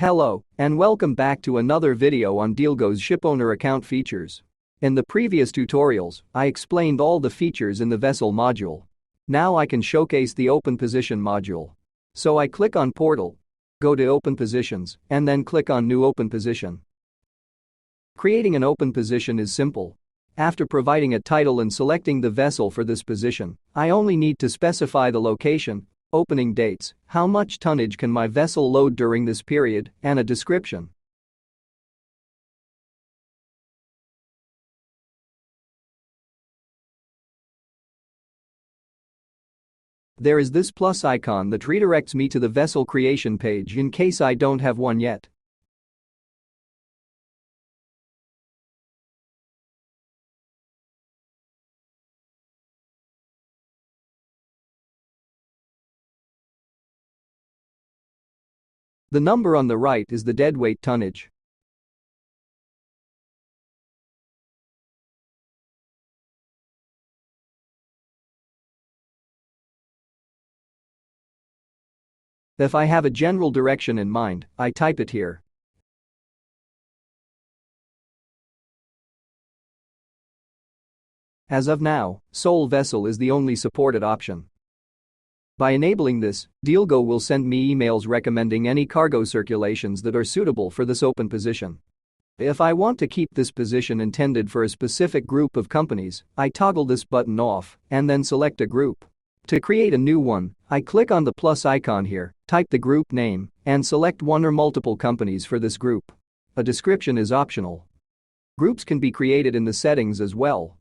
Hello, and welcome back to another video on DealGo's Shipowner account features. In the previous tutorials, I explained all the features in the vessel module. Now I can showcase the open position module. So I click on Portal, go to Open Positions, and then click on New Open Position. Creating an open position is simple. After providing a title and selecting the vessel for this position, I only need to specify the location, opening dates, how much tonnage can my vessel load during this period, and a description. There is this plus icon that redirects me to the vessel creation page in case I don't have one yet. The number on the right is the deadweight tonnage. If I have a general direction in mind, I type it here. As of now, sole vessel is the only supported option. By enabling this, DealGo will send me emails recommending any cargo circulations that are suitable for this open position. If I want to keep this position intended for a specific group of companies, I toggle this button off and then select a group. To create a new one, I click on the plus icon here, type the group name, and select one or multiple companies for this group. A description is optional. Groups can be created in the settings as well.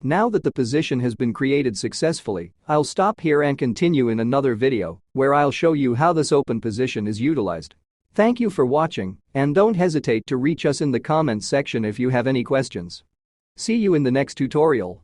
Now that the position has been created successfully, I'll stop here and continue in another video where I'll show you how this open position is utilized. Thank you for watching, and don't hesitate to reach us in the comments section if you have any questions. See you in the next tutorial.